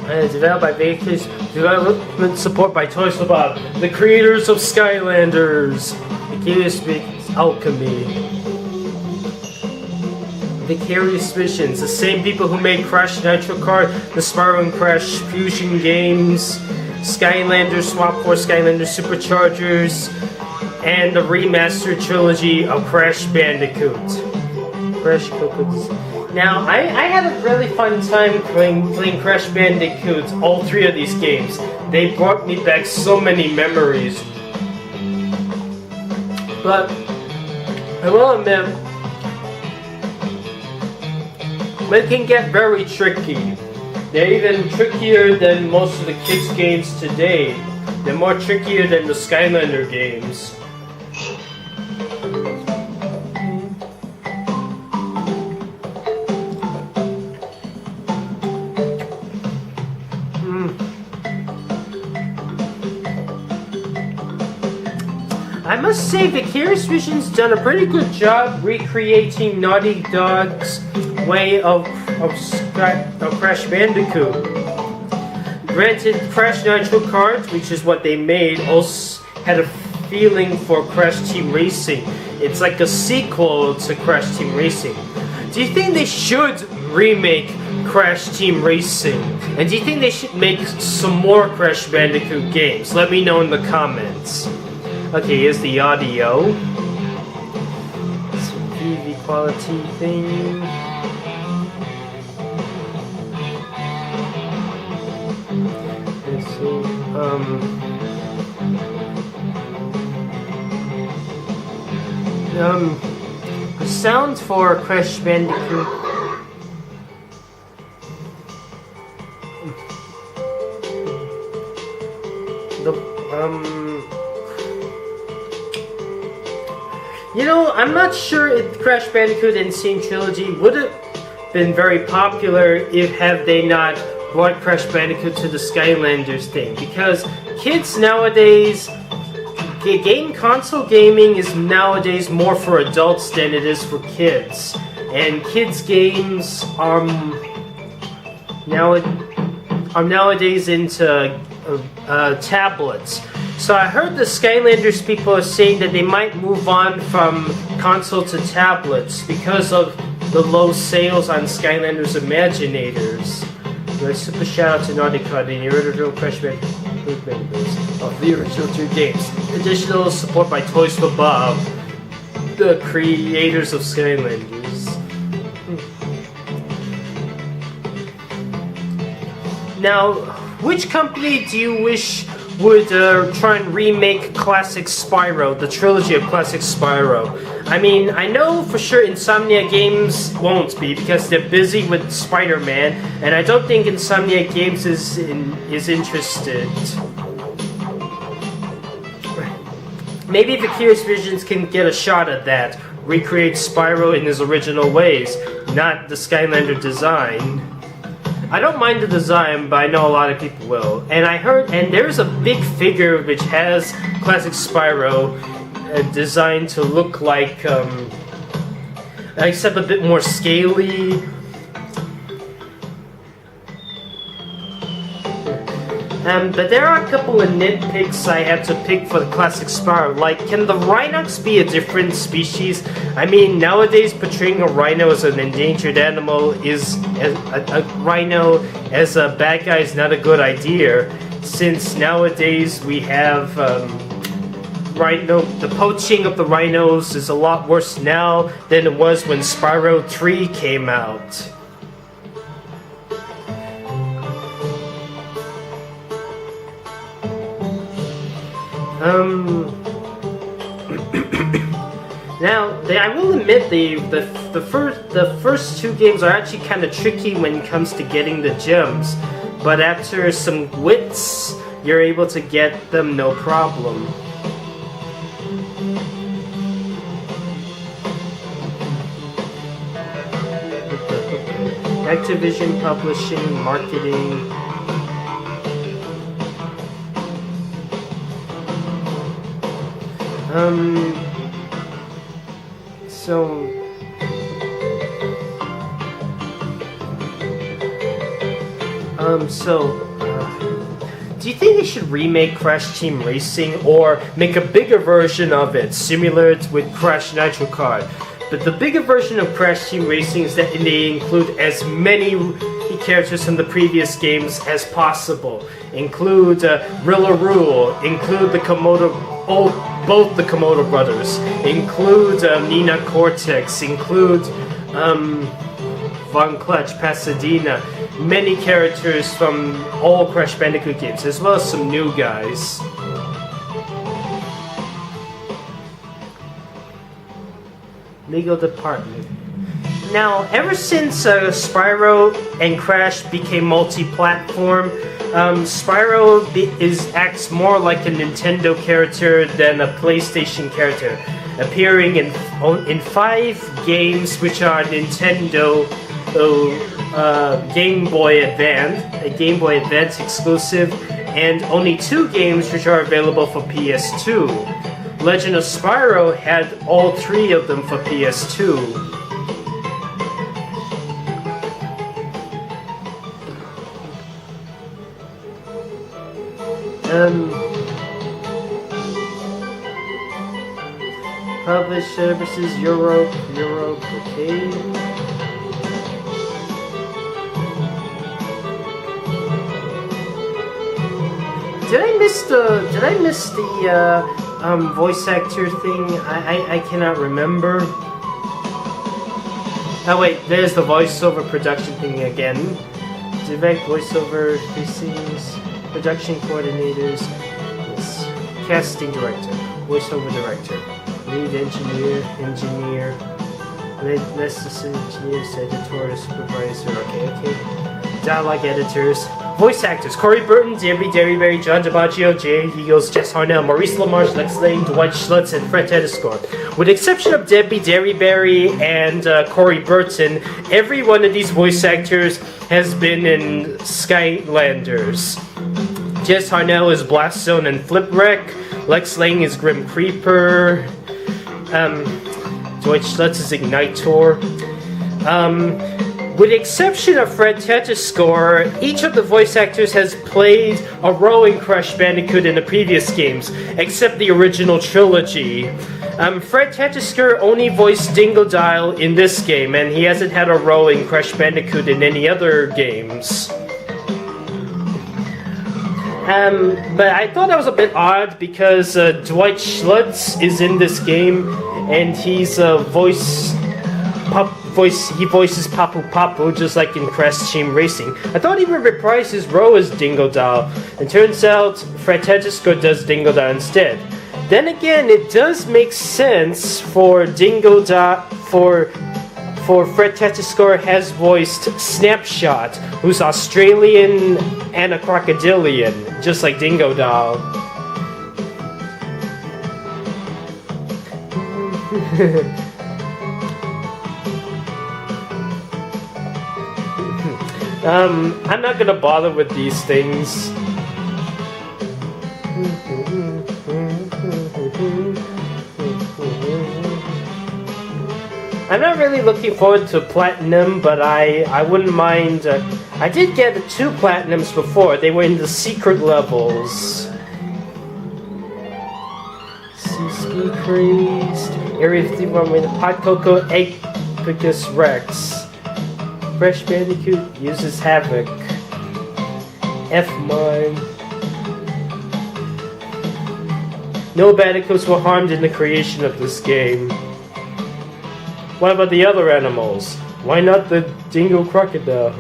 Developed by Vicarious, development support by Toys for Bob, the creators of Skylanders, Vicarious Visions, Alchemy, Vicarious Visions, the same people who made Crash Nitro Kart, the Spyro and Crash Fusion games, Skylanders, Swap Force Skylanders Superchargers, and the remastered trilogy of Crash Bandicoot. Crash Cuckoo. Now, I had a really fun time playing Crash Bandicoot, all three of these games. They brought me back so many memories. But, I will admit, it can get very tricky. They're even trickier than most of the kids' games today. They're more trickier than the Skylander games. I must say, Vicarious Visions done a pretty good job recreating Naughty Dog's way of Crash Bandicoot. Granted, Crash Nitro Kart, which is what they made, also had a feeling for Crash Team Racing. It's like a sequel to Crash Team Racing. Do you think they should remake Crash Team Racing? And do you think they should make some more Crash Bandicoot games? Let me know in the comments. Okay, here's the audio. Some TV quality thing. Let's see. The sound for Crash Bandicoot. You know, I'm not sure if Crash Bandicoot and Sane Trilogy would have been very popular if they not brought Crash Bandicoot to the Skylanders thing. Because kids nowadays, console gaming is nowadays more for adults than it is for kids. And kids' games are nowadays into tablets. So I heard the Skylanders people are saying that they might move on from console to tablets because of the low sales on Skylanders Imaginators. A super shout out to Naughty Dog, the original Crash Bandicoot members of the original two games. Additional support by Toys for Bob, the creators of Skylanders. Now, which company do you wish would try and remake Classic Spyro, the trilogy of Classic Spyro? I mean, I know for sure Insomniac Games won't be because they're busy with Spider-Man, and I don't think Insomniac Games is interested. Maybe Vicarious Visions can get a shot at that, recreate Spyro in his original ways, not the Skylander design. I don't mind the design, but I know a lot of people will. And I heard, and there's a big figure which has Classic Spyro designed to look like, except a bit more scaly. But there are a couple of nitpicks I have to pick for the Classic Spyro. Like, can the Rhinox be a different species? I mean, nowadays portraying a rhino as an endangered animal is a rhino as a bad guy is not a good idea, since nowadays we have the poaching of the rhinos is a lot worse now than it was when Spyro 3 came out. Now, I will admit the first two games are actually kind of tricky when it comes to getting the gems, but after some wits, you're able to get them no problem. Activision Publishing, Marketing. So Do you think they should remake Crash Team Racing or make a bigger version of it, similar with Crash Nitro Kart? But the bigger version of Crash Team Racing is that they include as many characters from the previous games as possible. Include Rule, include the both the Komodo brothers, include Nina Cortex, include Von Clutch, Pasadena, many characters from all Crash Bandicoot games, as well as some new guys. Legal department. Now, ever since Spyro and Crash became multi-platform, Spyro acts more like a Nintendo character than a PlayStation character, appearing in 5 games which are Nintendo Game Boy Advance, a Game Boy Advance exclusive, and only 2 games which are available for PS2. Legend of Spyro had all 3 of them for PS2. Publish services, Europe, okay. Did I miss the voice actor thing? I cannot remember. Oh wait, there's the voiceover production thing again. Direct voiceover pieces, production coordinators, yes. Casting director, voiceover director, lead engineer, necessary engineers, editor, supervisor, okay. Dialogue editors, voice actors, Burton, Debi, Derryberry, John DiMaggio, Jay Eagles, Jess Harnell, Maurice, LaMarche, Lex Lane, Dwight, Schlutz, and Fred Tatasciore. With the exception of Debi, Derryberry, and Burton, every one of these voice actors has been in Skylanders. Jess Harnell is Blaststone and Flipwreck, Lex Lane is Grim Creeper, Dwight Schlutz is Ignitor. With the exception of Fred Tatasciore, each of the voice actors has played a role in Crash Bandicoot in the previous games, except the original trilogy. Fred Tatasciore only voiced Dingodile in this game, and he hasn't had a role in Crash Bandicoot in any other games. But I thought that was a bit odd because Dwight Schlutz is in this game, and he's a voices Papu Papu, just like in Crash Team Racing. I thought he would reprise his role as Dingodile, and turns out Fred Tatasciore does Dingodile instead. Then again, it does make sense for Dingodile, for Fred Tatasciore has voiced Snapshot, who's Australian and a crocodilian, just like Dingodile. I'm not gonna bother with these things. I'm not really looking forward to Platinum, but I wouldn't mind. I did get 2 Platinums before. They were in the secret levels. Ski Crazed, Area 51 with Hot Cocoa, Epicus Rex. Crash Bandicoot uses Havoc. F-Mine. No Bandicoots were harmed in the creation of this game. What about the other animals? Why not the Dingo Crocodile?